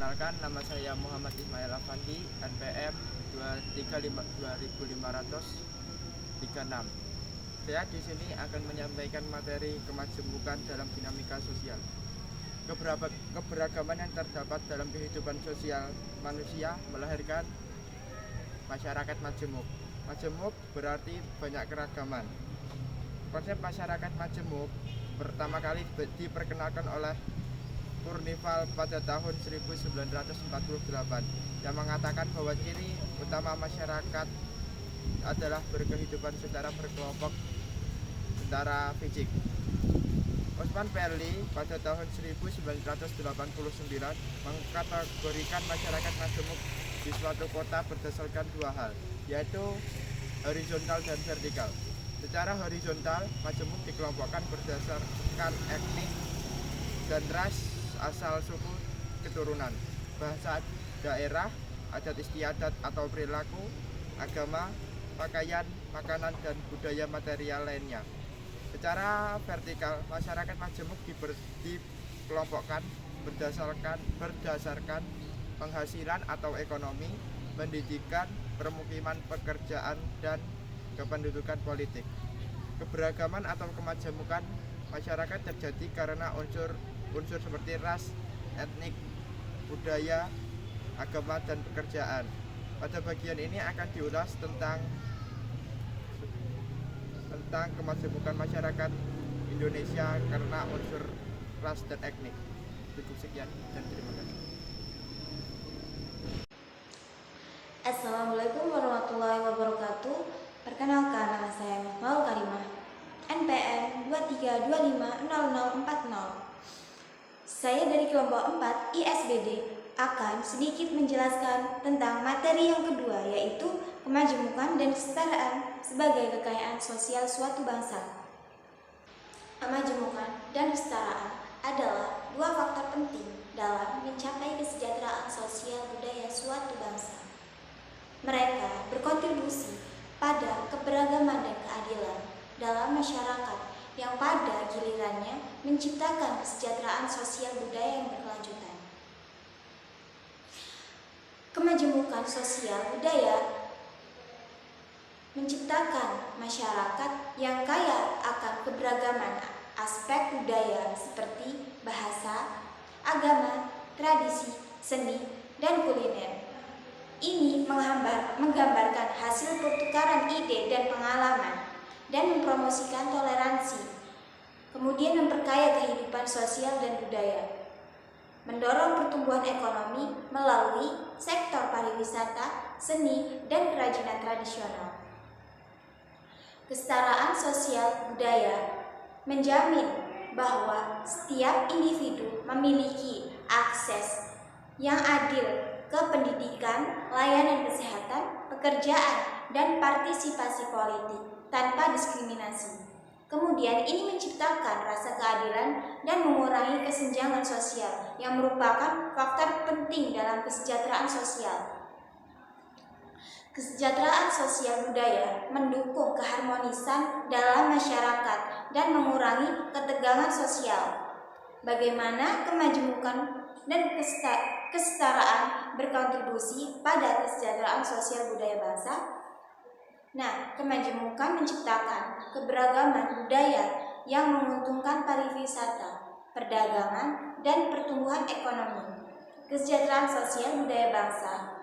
Perkenalkan, nama saya Muhammad Ismail Afandi, NPM 23536. Saya di sini akan menyampaikan materi kemajemukan dalam dinamika sosial. Keberagaman yang terdapat dalam kehidupan sosial manusia melahirkan masyarakat majemuk. Majemuk berarti banyak keragaman. Konsep masyarakat majemuk pertama kali diperkenalkan oleh Kurnival pada tahun 1948 yang mengatakan bahwa ciri utama masyarakat adalah berkehidupan secara berkelompok secara fisik. Osman Perli pada tahun 1989 mengkategorikan masyarakat majemuk di suatu kota berdasarkan dua hal, yaitu horizontal dan vertikal. Secara horizontal, majemuk dikelompokkan berdasarkan etnik dan ras, asal suku, keturunan, bahasa daerah, adat istiadat atau perilaku, agama, pakaian, makanan, dan budaya material lainnya. Secara vertikal, masyarakat majemuk dikelompokkan berdasarkan penghasilan atau ekonomi, pendidikan, permukiman, pekerjaan, dan kependudukan politik. Keberagaman atau kemajemukan masyarakat terjadi karena unsur seperti ras, etnik, budaya, agama, dan pekerjaan. Pada bagian ini akan diulas tentang kemajemukan masyarakat Indonesia karena unsur ras dan etnik. Cukup sekian dan terima kasih. Assalamualaikum warahmatullahi wabarakatuh. Perkenalkan, nama saya Maul Karimah, NPM 23250040. Saya dari kelompok 4 ISBD akan sedikit menjelaskan tentang materi yang kedua, yaitu kemajemukan dan kesetaraan sebagai kekayaan sosial suatu bangsa. Kemajemukan dan kesetaraan adalah dua faktor penting dalam mencapai kesejahteraan sosial budaya suatu bangsa. Mereka berkontribusi pada keberagaman dan keadilan dalam masyarakat yang pada gilirannya menciptakan kesejahteraan sosial budaya yang berkelanjutan. Kemajemukan sosial budaya menciptakan masyarakat yang kaya akan keberagaman aspek budaya seperti bahasa, agama, tradisi, seni, dan kuliner. Ini menggambarkan hasil pertukaran ide dan pengalaman dan mempromosikan toleransi, kemudian memperkaya kehidupan sosial dan budaya, mendorong pertumbuhan ekonomi melalui sektor pariwisata, seni, dan kerajinan tradisional. Kesetaraan sosial budaya menjamin bahwa setiap individu memiliki akses yang adil ke pendidikan, layanan kesehatan, pekerjaan, dan partisipasi politik tanpa diskriminasi. Kemudian ini menciptakan rasa keadilan dan mengurangi kesenjangan sosial yang merupakan faktor penting dalam kesejahteraan sosial. Kesejahteraan sosial budaya mendukung keharmonisan dalam masyarakat dan mengurangi ketegangan sosial. Bagaimana kemajemukan dan kesetaraan berkontribusi pada kesejahteraan sosial budaya bangsa? Kemajemukan menciptakan keberagaman budaya yang menguntungkan pariwisata, perdagangan, dan pertumbuhan ekonomi. Kesejahteraan sosial budaya bangsa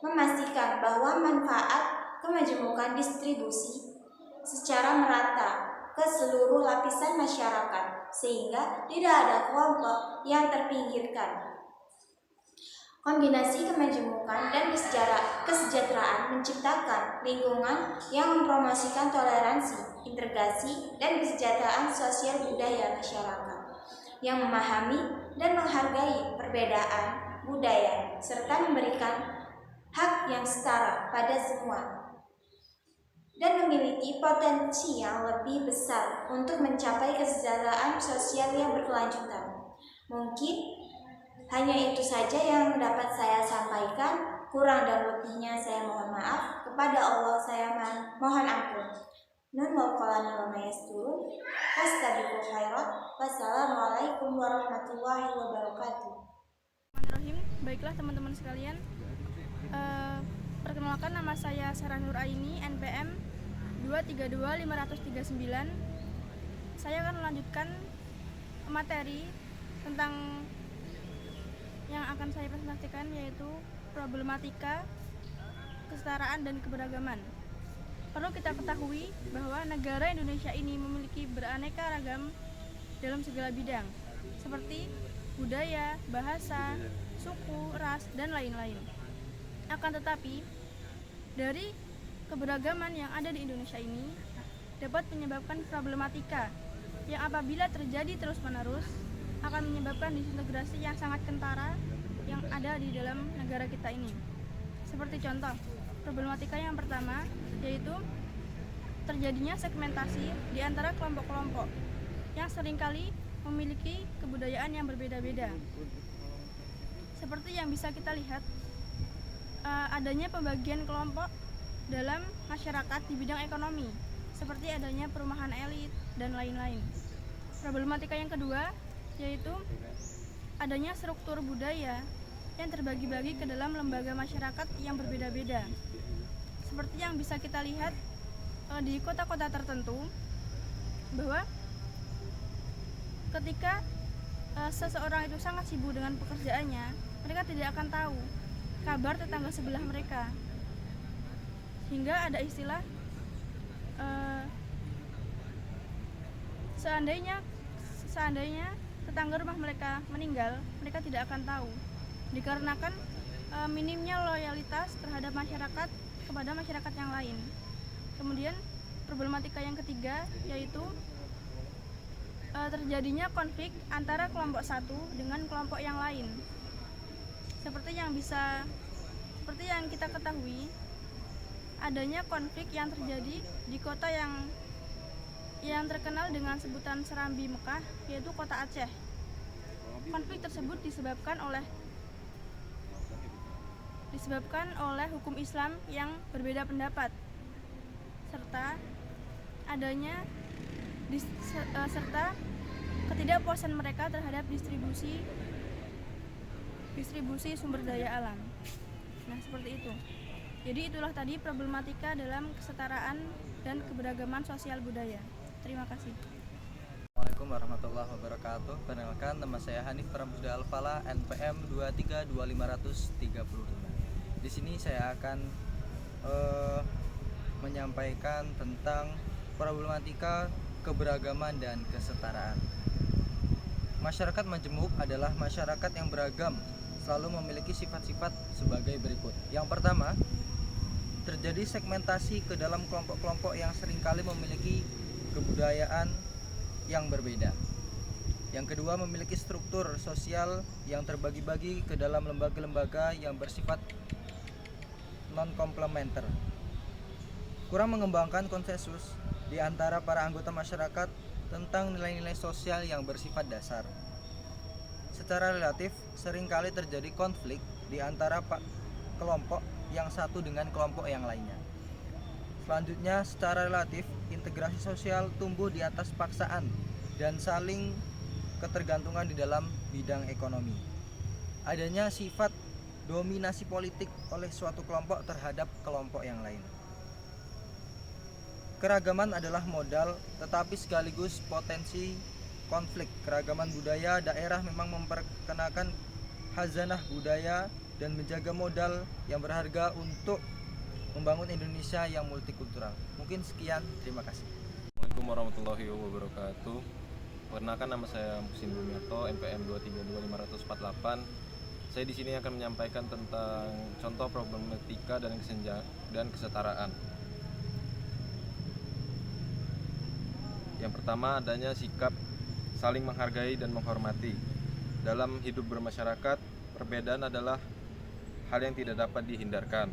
memastikan bahwa manfaat kemajemukan distribusi secara merata ke seluruh lapisan masyarakat sehingga tidak ada kelompok yang terpinggirkan. Kombinasi kemajemukan dan kesejahteraan menciptakan lingkungan yang mempromosikan toleransi, integrasi, dan kesejahteraan sosial budaya masyarakat yang memahami dan menghargai perbedaan budaya serta memberikan hak yang setara pada semua dan memiliki potensi yang lebih besar untuk mencapai kesejahteraan sosial yang berkelanjutan. Mungkin hanya itu saja yang dapat saya sampaikan. Kurang dan lebihnya saya mohon maaf. Kepada Allah saya mohon ampun. Nun wal qalami wa ma yasturun. Fastabiqul khairat. Wassalamualaikum warahmatullahi wabarakatuh. Bismillahirrahmanirrahim. Baiklah teman-teman sekalian, perkenalkan nama saya Sarah Nur Aini, NPM 232-539. Saya akan melanjutkan materi tentang yang akan saya presentasikan, yaitu problematika kesetaraan dan keberagaman. Perlu kita ketahui bahwa negara Indonesia ini memiliki beraneka ragam dalam segala bidang, seperti budaya, bahasa, suku, ras, dan lain-lain. Akan tetapi, dari keberagaman yang ada di Indonesia ini dapat menyebabkan problematika yang apabila terjadi terus-menerus akan menyebabkan disintegrasi yang sangat kentara yang ada di dalam negara kita ini. Seperti contoh, problematika yang pertama yaitu terjadinya segmentasi di antara kelompok-kelompok yang seringkali memiliki kebudayaan yang berbeda-beda. Seperti yang bisa kita lihat, adanya pembagian kelompok dalam masyarakat di bidang ekonomi, seperti adanya perumahan elit dan lain-lain. Problematika yang kedua yaitu adanya struktur budaya yang terbagi-bagi ke dalam lembaga masyarakat yang berbeda-beda. Seperti yang bisa kita lihat di kota-kota tertentu, bahwa ketika seseorang itu sangat sibuk dengan pekerjaannya, mereka tidak akan tahu kabar tetangga sebelah mereka, hingga ada istilah seandainya tetangga rumah mereka meninggal, mereka tidak akan tahu, dikarenakan minimnya loyalitas terhadap masyarakat kepada masyarakat yang lain. Kemudian problematika yang ketiga yaitu terjadinya konflik antara kelompok satu dengan kelompok yang lain. Seperti yang kita ketahui, adanya konflik yang terjadi di kota yang terkenal dengan sebutan Serambi Mekah, yaitu kota Aceh. Konflik tersebut disebabkan oleh hukum Islam yang berbeda pendapat, serta adanya serta ketidakpuasan mereka terhadap distribusi sumber daya alam. Nah, seperti itu. Jadi itulah tadi problematika dalam kesetaraan dan keberagaman sosial budaya. Terima kasih. Assalamualaikum warahmatullahi wabarakatuh. Perkenalkan, nama saya Hanif Pramuda Alfala, NPM 232-535. Di sini saya akan menyampaikan tentang problematika keberagaman dan kesetaraan. Masyarakat majemuk adalah masyarakat yang beragam, selalu memiliki sifat-sifat sebagai berikut. Yang pertama, terjadi segmentasi ke dalam kelompok-kelompok yang seringkali memiliki kebudayaan yang berbeda. Yang kedua, memiliki struktur sosial yang terbagi-bagi ke dalam lembaga-lembaga yang bersifat non-komplementer. Kurang mengembangkan konsensus di antara para anggota masyarakat tentang nilai-nilai sosial yang bersifat dasar. Secara relatif, seringkali terjadi konflik di antara kelompok yang satu dengan kelompok yang lainnya. Selanjutnya, secara relatif, integrasi sosial tumbuh di atas paksaan dan saling ketergantungan di dalam bidang ekonomi. Adanya sifat dominasi politik oleh suatu kelompok terhadap kelompok yang lain. Keragaman adalah modal, tetapi sekaligus potensi konflik. Keragaman budaya daerah memang memperkenalkan khazanah budaya dan menjaga modal yang berharga untuk membangun Indonesia yang multikultural. Mungkin sekian, terima kasih. Assalamualaikum warahmatullahi wabarakatuh. Perkenalkan, nama saya Muhsin Bumiarto, NPM 232-548. Saya di sini akan menyampaikan tentang contoh problematika dan kesetaraan. Yang pertama, adanya sikap saling menghargai dan menghormati. Dalam hidup bermasyarakat, perbedaan adalah hal yang tidak dapat dihindarkan.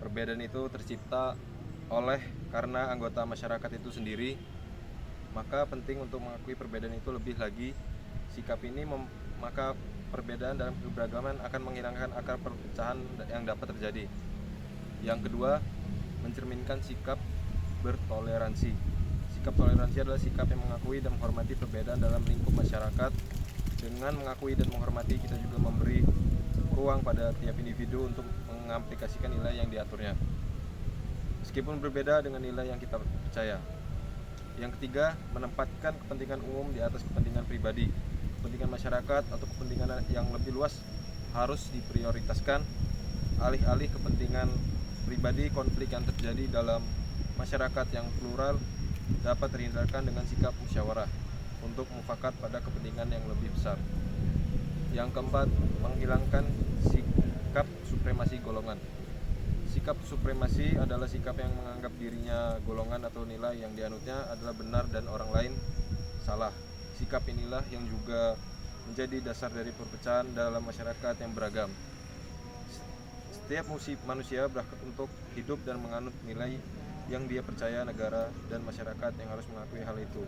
Perbedaan itu tercipta karena anggota masyarakat itu sendiri, maka penting untuk mengakui perbedaan itu. Lebih lagi, sikap ini maka perbedaan dalam keberagaman akan menghilangkan akar perpecahan yang dapat terjadi. Yang kedua, mencerminkan sikap bertoleransi. Sikap toleransi adalah sikap yang mengakui dan menghormati perbedaan dalam lingkup masyarakat. Dengan mengakui dan menghormati, kita juga memberi ruang pada tiap individu untuk mengaplikasikan nilai yang diaturnya, meskipun berbeda dengan nilai yang kita percaya. Yang ketiga, menempatkan kepentingan umum di atas kepentingan pribadi. Kepentingan masyarakat atau kepentingan yang lebih luas harus diprioritaskan alih-alih kepentingan pribadi. Konflik yang terjadi dalam masyarakat yang plural dapat terhindarkan dengan sikap musyawarah untuk mufakat pada kepentingan yang lebih besar. Yang keempat, menghilangkan sikap supremasi golongan. Sikap supremasi adalah sikap yang menganggap dirinya golongan atau nilai yang dianutnya adalah benar dan orang lain salah. Sikap inilah yang juga menjadi dasar dari perpecahan dalam masyarakat yang beragam. Setiap manusia berhak untuk hidup dan menganut nilai yang dia percaya. Negara dan masyarakat yang harus mengakui hal itu.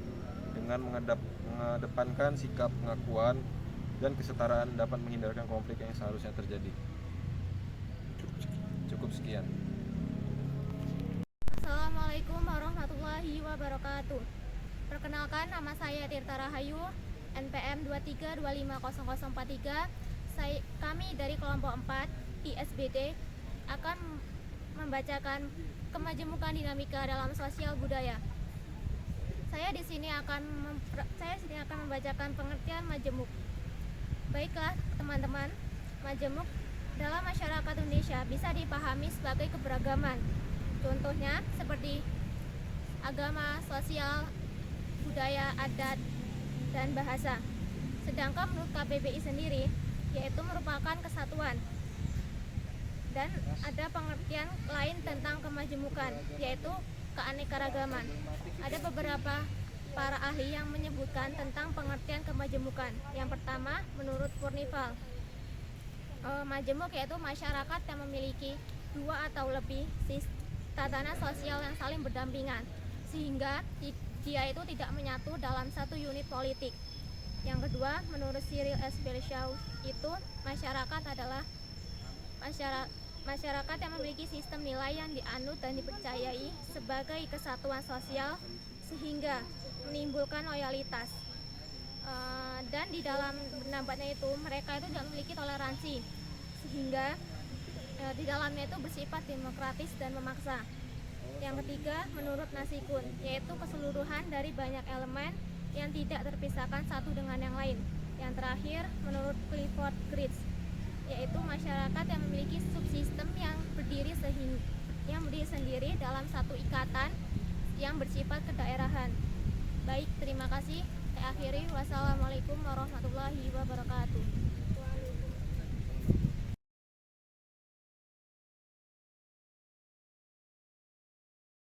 Dengan mengedepankan sikap pengakuan dan kesetaraan dapat menghindarkan konflik yang seharusnya terjadi. Cukup sekian. Assalamualaikum warahmatullahi wabarakatuh. Perkenalkan, nama saya Tirta Rahayu, NPM 23250043. Kami dari kelompok 4 ISBD akan membacakan kemajemukan dinamika dalam sosial budaya. Saya di sini akan membacakan pengertian majemuk. Baiklah teman-teman, majemuk dalam masyarakat Indonesia bisa dipahami sebagai keberagaman. Contohnya seperti agama, sosial, budaya, adat, dan bahasa. Sedangkan menurut KBBI sendiri, yaitu merupakan kesatuan. Dan ada pengertian lain tentang kemajemukan, yaitu keanekaragaman. Ada beberapa para ahli yang menyebutkan tentang pengertian kemajemukan. Yang pertama, menurut Furnival, majemuk yaitu masyarakat yang memiliki dua atau lebih tatanan sosial yang saling berdampingan, sehingga dia itu tidak menyatu dalam satu unit politik. Yang kedua, menurut Cyril S. Belchau, itu masyarakat adalah masyarakat yang memiliki sistem nilai yang dianut dan dipercayai sebagai kesatuan sosial sehingga menimbulkan loyalitas. Dan di dalam pendapatnya itu mereka itu tidak memiliki toleransi sehingga di dalamnya itu bersifat demokratis dan memaksa. Yang ketiga, menurut Nasikun, yaitu keseluruhan dari banyak elemen yang tidak terpisahkan satu dengan yang lain. Yang terakhir, menurut Clifford Geertz, yaitu masyarakat yang memiliki subsistem yang berdiri sendiri dalam satu ikatan yang bersifat kedaerahan. Baik, terima kasih. Saya akhiri. Wassalamualaikum warahmatullahi wabarakatuh.